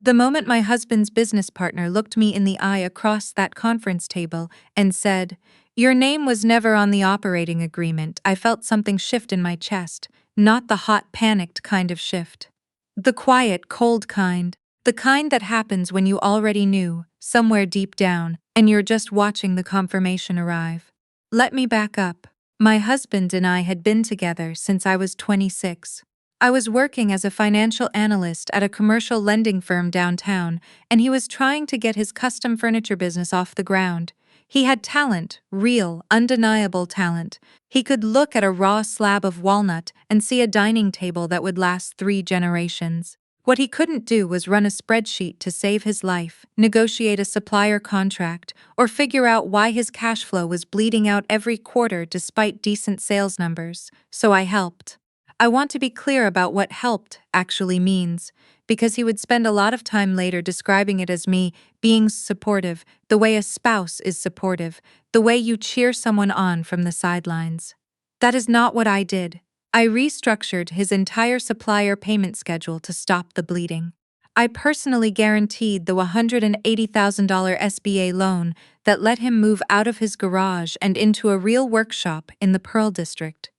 The moment my husband's business partner looked me in the eye across that conference table and said, "Your name was never on the operating agreement," I felt something shift in my chest, not the hot, panicked kind of shift. The quiet, cold kind. The kind that happens when you already knew, somewhere deep down, and you're just watching the confirmation arrive. Let me back up. My husband and I had been together since I was 26. I was working as a financial analyst at a commercial lending firm downtown, and he was trying to get his custom furniture business off the ground. He had talent, real, undeniable talent. He could look at a raw slab of walnut and see a dining table that would last 3 generations. What he couldn't do was run a spreadsheet to save his life, negotiate a supplier contract, or figure out why his cash flow was bleeding out every quarter despite decent sales numbers. So I helped. I want to be clear about what helped actually means, because he would spend a lot of time later describing it as me being supportive, the way a spouse is supportive, the way you cheer someone on from the sidelines. That is not what I did. I restructured his entire supplier payment schedule to stop the bleeding. I personally guaranteed the $180,000 SBA loan that let him move out of his garage and into a real workshop in the Pearl District.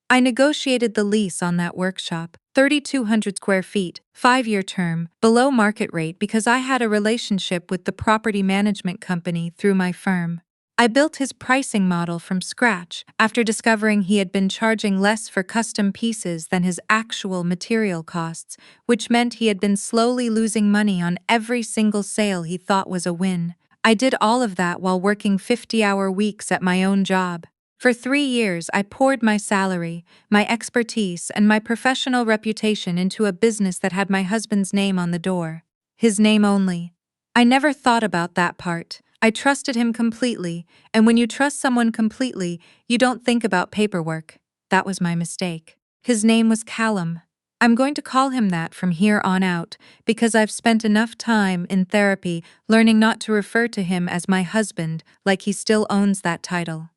I negotiated the lease on that workshop, 3,200 square feet, 5-year term, below market rate because I had a relationship with the property management company through my firm. I built his pricing model from scratch after discovering he had been charging less for custom pieces than his actual material costs, which meant he had been slowly losing money on every single sale he thought was a win. I did all of that while working 50-hour weeks at my own job. For 3 years, I poured my salary, my expertise, and my professional reputation into a business that had my husband's name on the door. His name only. I never thought about that part. I trusted him completely, and when you trust someone completely, you don't think about paperwork. That was my mistake. His name was Callum. I'm going to call him that from here on out, because I've spent enough time in therapy learning not to refer to him as my husband like he still owns that title.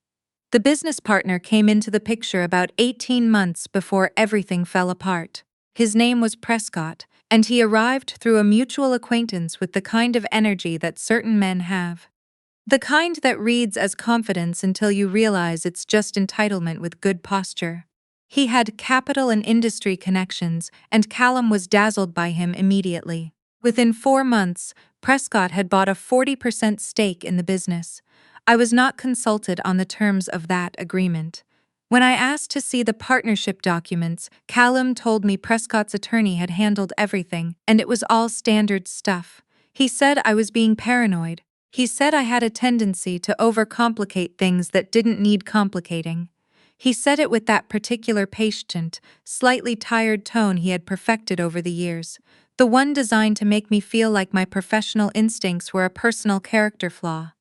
The business partner came into the picture about 18 months before everything fell apart. His name was Prescott, and he arrived through a mutual acquaintance with the kind of energy that certain men have. The kind that reads as confidence until you realize it's just entitlement with good posture. He had capital and industry connections, and Callum was dazzled by him immediately. Within 4 months, Prescott had bought a 40% stake in the business. I was not consulted on the terms of that agreement. When I asked to see the partnership documents, Callum told me Prescott's attorney had handled everything, and it was all standard stuff. He said I was being paranoid. He said I had a tendency to overcomplicate things that didn't need complicating. He said it with that particular patient, slightly tired tone he had perfected over the years, the one designed to make me feel like my professional instincts were a personal character flaw.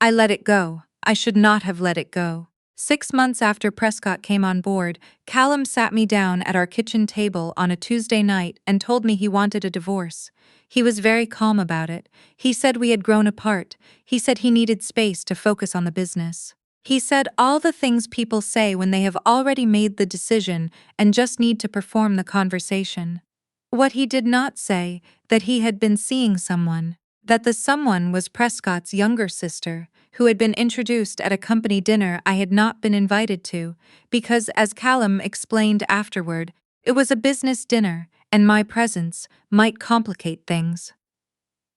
I let it go. I should not have let it go. 6 months after Prescott came on board, Callum sat me down at our kitchen table on a Tuesday night and told me he wanted a divorce. He was very calm about it. He said we had grown apart. He said he needed space to focus on the business. He said all the things people say when they have already made the decision and just need to perform the conversation. What he did not say, that he had been seeing someone, that the someone was Prescott's younger sister, who had been introduced at a company dinner I had not been invited to, because, as Callum explained afterward, it was a business dinner, and my presence might complicate things.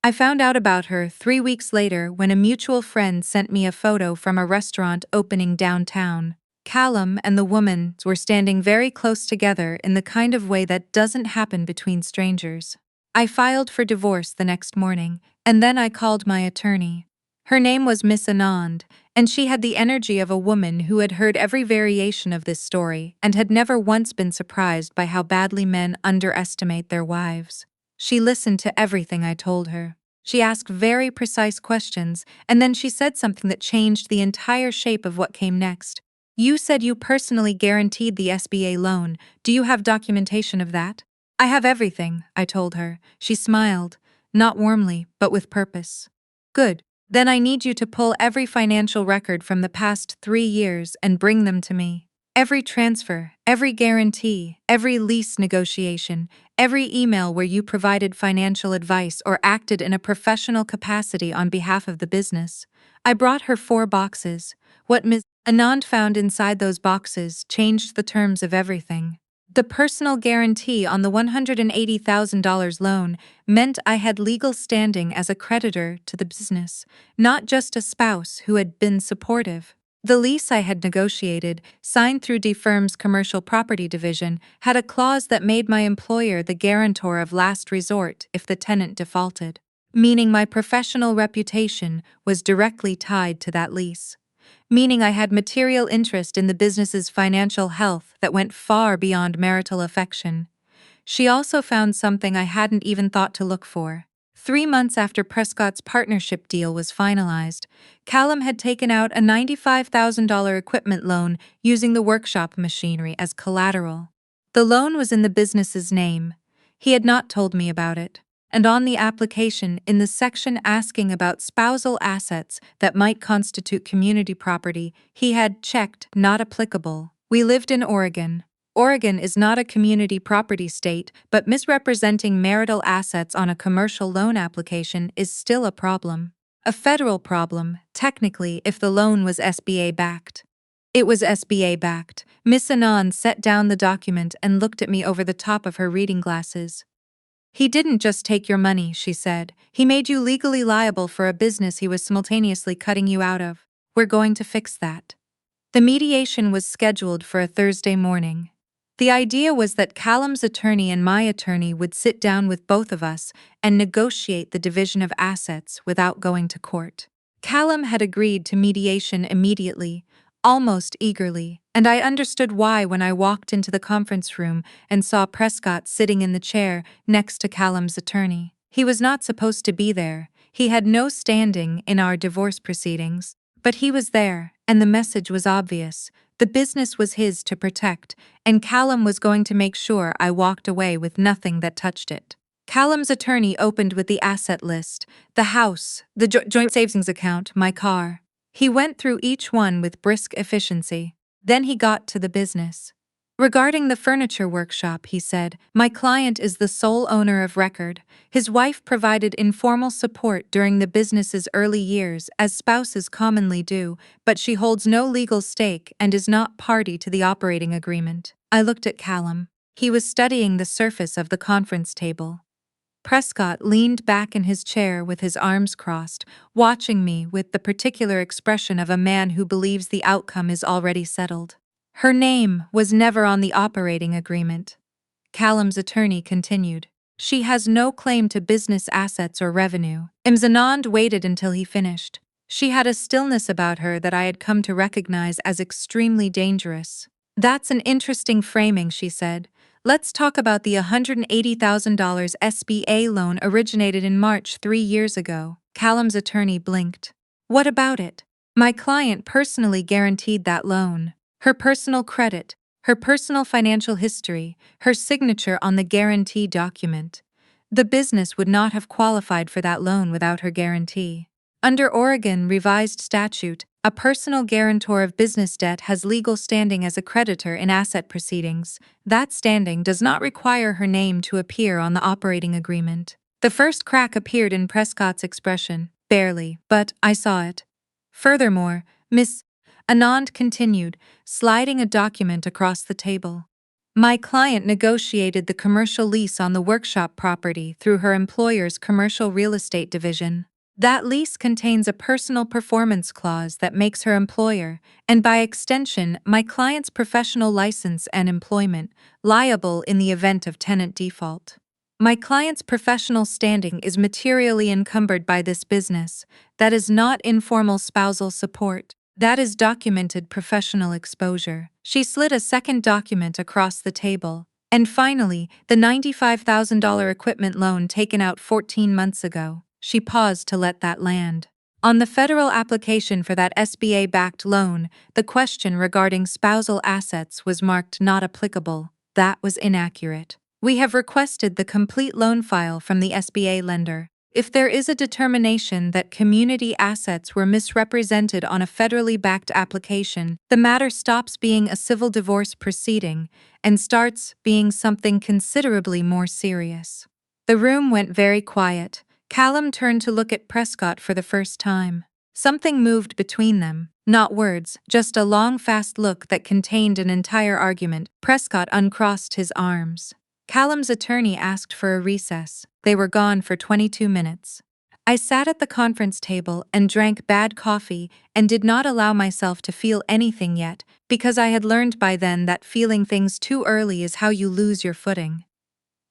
I found out about her 3 weeks later when a mutual friend sent me a photo from a restaurant opening downtown. Callum and the woman were standing very close together in the kind of way that doesn't happen between strangers. I filed for divorce the next morning, and then I called my attorney. Her name was Miss Anand, and she had the energy of a woman who had heard every variation of this story and had never once been surprised by how badly men underestimate their wives. She listened to everything I told her. She asked very precise questions, and then she said something that changed the entire shape of what came next. "You said you personally guaranteed the SBA loan. Do you have documentation of that?" "I have everything," I told her. She smiled, not warmly, but with purpose. "Good. Then I need you to pull every financial record from the past 3 years and bring them to me. Every transfer, every guarantee, every lease negotiation, Every email where you provided financial advice or acted in a professional capacity on behalf of the business. I brought her 4 boxes. What Ms. Anand found inside those boxes changed the terms of everything. The personal guarantee on the $180,000 loan meant I had legal standing as a creditor to the business, not just a spouse who had been supportive. The lease I had negotiated, signed through the firm's commercial property division, had a clause that made my employer the guarantor of last resort if the tenant defaulted, meaning my professional reputation was directly tied to that lease, meaning I had material interest in the business's financial health that went far beyond marital affection. She also found something I hadn't even thought to look for. 3 months after Prescott's partnership deal was finalized, Callum had taken out a $95,000 equipment loan using the workshop machinery as collateral. The loan was in the business's name. He had not told me about it. And on the application, in the section asking about spousal assets that might constitute community property, he had checked not applicable. We lived in Oregon. Oregon is not a community property state, but misrepresenting marital assets on a commercial loan application is still a problem. A federal problem, technically, if the loan was SBA-backed. It was SBA-backed. Miss Anand set down the document and looked at me over the top of her reading glasses. He didn't just take your money, she said. He made you legally liable for a business he was simultaneously cutting you out of. We're going to fix that. The mediation was scheduled for a Thursday morning. The idea was that Callum's attorney and my attorney would sit down with both of us and negotiate the division of assets without going to court. Callum had agreed to mediation immediately, almost eagerly, and I understood why when I walked into the conference room and saw Prescott sitting in the chair next to Callum's attorney. He was not supposed to be there. He had no standing in our divorce proceedings. But he was there, and the message was obvious. The business was his to protect, and Callum was going to make sure I walked away with nothing that touched it. Callum's attorney opened with the asset list, the house, the joint savings account, my car. He went through each one with brisk efficiency. Then he got to the business. Regarding the furniture workshop, he said, my client is the sole owner of record. His wife provided informal support during the business's early years, as spouses commonly do, but she holds no legal stake and is not party to the operating agreement. I looked at Callum. He was studying the surface of the conference table. Prescott leaned back in his chair with his arms crossed, watching me with the particular expression of a man who believes the outcome is already settled. Her name was never on the operating agreement. Callum's attorney continued. She has no claim to business assets or revenue. Ms. Anand waited until he finished. She had a stillness about her that I had come to recognize as extremely dangerous. That's an interesting framing, she said. Let's talk about the $180,000 SBA loan originated in March 3 years ago. Callum's attorney blinked. What about it? My client personally guaranteed that loan. Her personal credit, her personal financial history, her signature on the guarantee document. The business would not have qualified for that loan without her guarantee. Under Oregon revised statute, a personal guarantor of business debt has legal standing as a creditor in asset proceedings. That standing does not require her name to appear on the operating agreement. The first crack appeared in Prescott's expression, barely, but I saw it. Furthermore, Miss Anand continued, sliding a document across the table. My client negotiated the commercial lease on the workshop property through her employer's commercial real estate division. That lease contains a personal performance clause that makes her employer, and by extension, my client's professional license and employment, liable in the event of tenant default. My client's professional standing is materially encumbered by this business. That is not informal spousal support. That is documented professional exposure. She slid a second document across the table. And finally, the $95,000 equipment loan taken out 14 months ago. She paused to let that land. On the federal application for that SBA-backed loan, the question regarding spousal assets was marked not applicable. That was inaccurate. We have requested the complete loan file from the SBA lender. If there is a determination that community assets were misrepresented on a federally backed application, the matter stops being a civil divorce proceeding and starts being something considerably more serious. The room went very quiet. Callum turned to look at Prescott for the first time. Something moved between them. Not words, just a long, fast look that contained an entire argument. Prescott uncrossed his arms. Callum's attorney asked for a recess. They were gone for 22 minutes. I sat at the conference table and drank bad coffee and did not allow myself to feel anything yet, because I had learned by then that feeling things too early is how you lose your footing.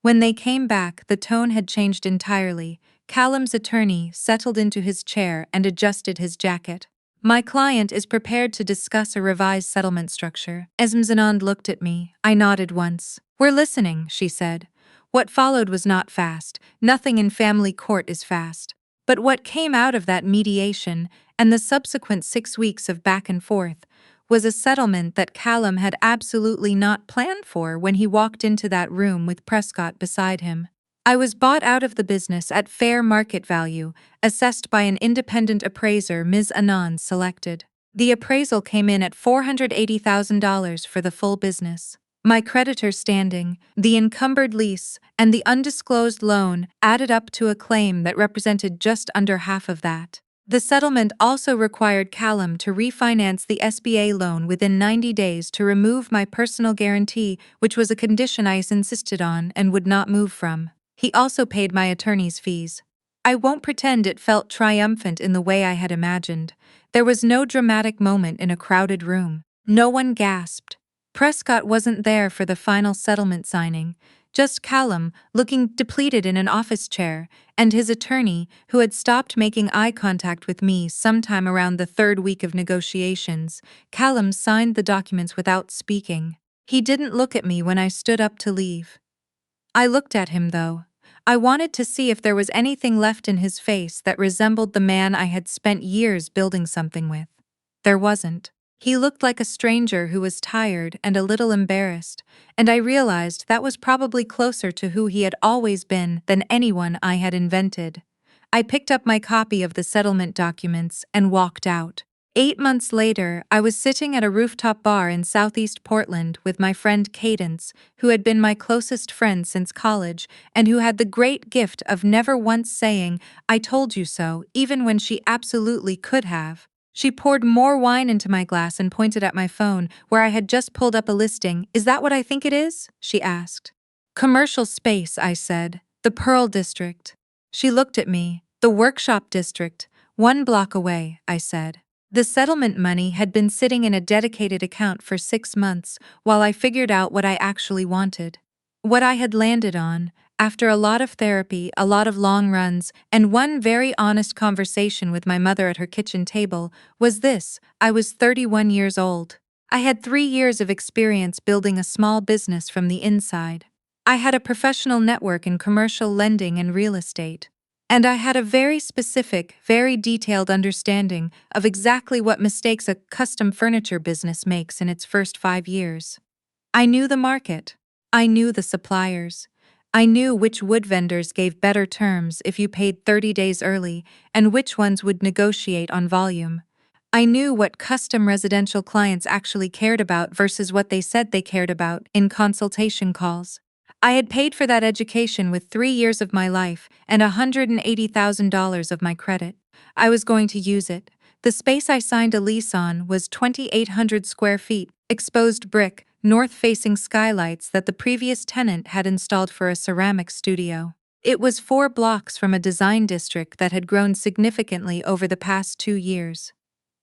When they came back, the tone had changed entirely. Callum's attorney settled into his chair and adjusted his jacket. My client is prepared to discuss a revised settlement structure. Esmzanand looked at me. I nodded once. We're listening, she said. What followed was not fast. Nothing in family court is fast. But what came out of that mediation, and the subsequent 6 weeks of back and forth, was a settlement that Callum had absolutely not planned for when he walked into that room with Prescott beside him. I was bought out of the business at fair market value, assessed by an independent appraiser Ms. Anand selected. The appraisal came in at $480,000 for the full business. My creditor standing, the encumbered lease, and the undisclosed loan added up to a claim that represented just under half of that. The settlement also required Callum to refinance the SBA loan within 90 days to remove my personal guarantee, which was a condition I insisted on and would not move from. He also paid my attorney's fees. I won't pretend it felt triumphant in the way I had imagined. There was no dramatic moment in a crowded room. No one gasped. Prescott wasn't there for the final settlement signing. Just Callum, looking depleted in an office chair, and his attorney, who had stopped making eye contact with me sometime around the 3rd week of negotiations. Callum signed the documents without speaking. He didn't look at me when I stood up to leave. I looked at him, though. I wanted to see if there was anything left in his face that resembled the man I had spent years building something with. There wasn't. He looked like a stranger who was tired and a little embarrassed, and I realized that was probably closer to who he had always been than anyone I had invented. I picked up my copy of the settlement documents and walked out. 8 months later, I was sitting at a rooftop bar in Southeast Portland with my friend Cadence, who had been my closest friend since college and who had the great gift of never once saying, "I told you so," even when she absolutely could have. She poured more wine into my glass and pointed at my phone, where I had just pulled up a listing. "Is that what I think it is?" she asked. "Commercial space," I said. "The Pearl District." She looked at me. "The Workshop District. 1 block away," I said. The settlement money had been sitting in a dedicated account for 6 months while I figured out what I actually wanted. What I had landed on, after a lot of therapy, a lot of long runs, and one very honest conversation with my mother at her kitchen table, was this: I was 31 years old. I had 3 years of experience building a small business from the inside. I had a professional network in commercial lending and real estate. And I had a very specific, very detailed understanding of exactly what mistakes a custom furniture business makes in its first 5 years. I knew the market. I knew the suppliers. I knew which wood vendors gave better terms if you paid 30 days early and which ones would negotiate on volume. I knew what custom residential clients actually cared about versus what they said they cared about in consultation calls. I had paid for that education with 3 years of my life and $180,000 of my credit. I was going to use it. The space I signed a lease on was 2,800 square feet, exposed brick, north-facing skylights that the previous tenant had installed for a ceramic studio. It was 4 blocks from a design district that had grown significantly over the past 2 years.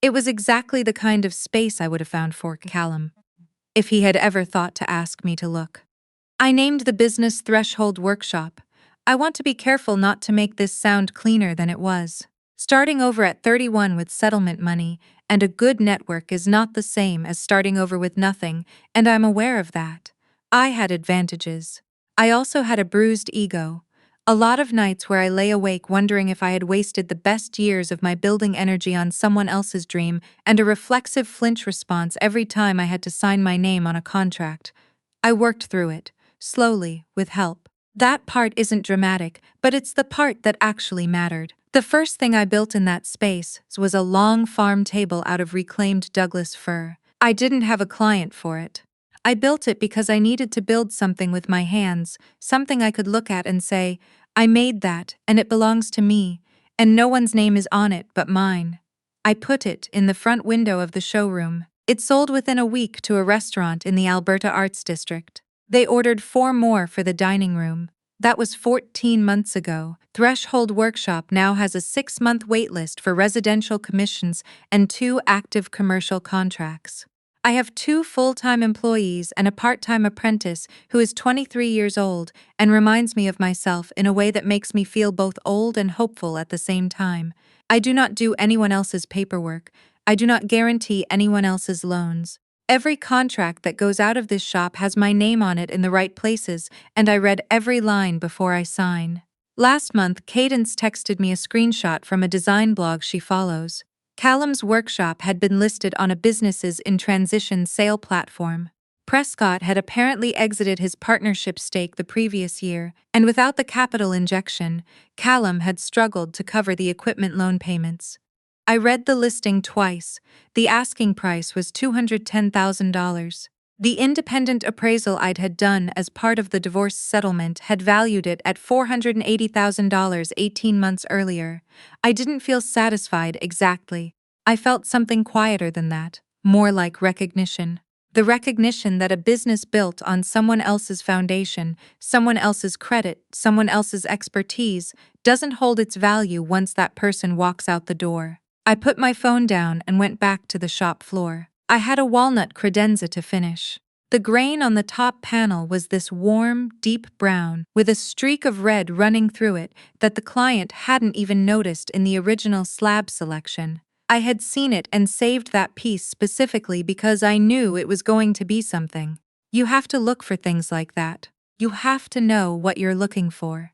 It was exactly the kind of space I would have found for Callum, if he had ever thought to ask me to look. I named the business Threshold Workshop. I want to be careful not to make this sound cleaner than it was. Starting over at 31 with settlement money and a good network is not the same as starting over with nothing, and I'm aware of that. I had advantages. I also had a bruised ego. A lot of nights where I lay awake wondering if I had wasted the best years of my building energy on someone else's dream, and a reflexive flinch response every time I had to sign my name on a contract. I worked through it. Slowly, with help. That part isn't dramatic, but it's the part that actually mattered. The first thing I built in that space was a long farm table out of reclaimed Douglas fir. I didn't have a client for it. I built it because I needed to build something with my hands, something I could look at and say, I made that, and it belongs to me, and no one's name is on it but mine. I put it in the front window of the showroom. It sold within a week to a restaurant in the Alberta Arts District. They ordered 4 more for the dining room. That was 14 months ago. Threshold Workshop now has a 6-month waitlist for residential commissions and 2 active commercial contracts. I have 2 full-time employees and a part-time apprentice who is 23 years old and reminds me of myself in a way that makes me feel both old and hopeful at the same time. I do not do anyone else's paperwork. I do not guarantee anyone else's loans. Every contract that goes out of this shop has my name on it in the right places, and I read every line before I sign. Last month, Cadence texted me a screenshot from a design blog she follows. Callum's workshop had been listed on a businesses in transition sale platform. Prescott had apparently exited his partnership stake the previous year, and without the capital injection, Callum had struggled to cover the equipment loan payments. I read the listing twice. The asking price was $210,000. The independent appraisal I'd had done as part of the divorce settlement had valued it at $480,000 18 months earlier. I didn't feel satisfied exactly. I felt something quieter than that, more like recognition. The recognition that a business built on someone else's foundation, someone else's credit, someone else's expertise, doesn't hold its value once that person walks out the door. I put my phone down and went back to the shop floor. I had a walnut credenza to finish. The grain on the top panel was this warm, deep brown, with a streak of red running through it that the client hadn't even noticed in the original slab selection. I had seen it and saved that piece specifically because I knew it was going to be something. You have to look for things like that. You have to know what you're looking for.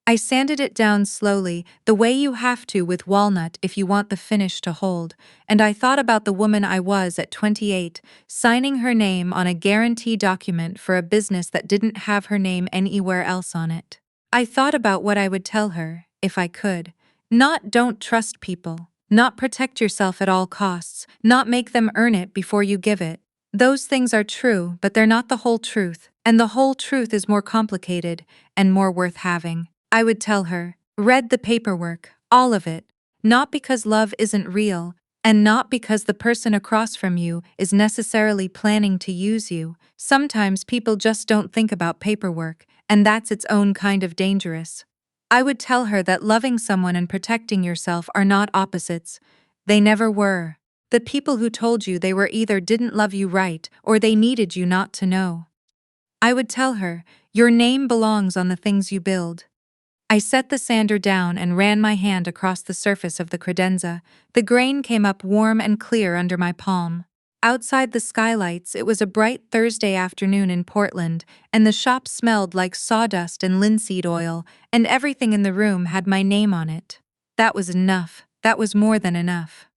I sanded it down slowly, the way you have to with walnut if you want the finish to hold, and I thought about the woman I was at 28, signing her name on a guarantee document for a business that didn't have her name anywhere else on it. I thought about what I would tell her, if I could. Not don't trust people, not protect yourself at all costs, not make them earn it before you give it. Those things are true, but they're not the whole truth, and the whole truth is more complicated and more worth having. I would tell her, read the paperwork, all of it, not because love isn't real, and not because the person across from you is necessarily planning to use you. Sometimes people just don't think about paperwork, and that's its own kind of dangerous. I would tell her that loving someone and protecting yourself are not opposites. They never were. The people who told you they were either didn't love you right or they needed you not to know. I would tell her, your name belongs on the things you build. I set the sander down and ran my hand across the surface of the credenza. The grain came up warm and clear under my palm. Outside the skylights, it was a bright Thursday afternoon in Portland, and the shop smelled like sawdust and linseed oil, and everything in the room had my name on it. That was enough. That was more than enough.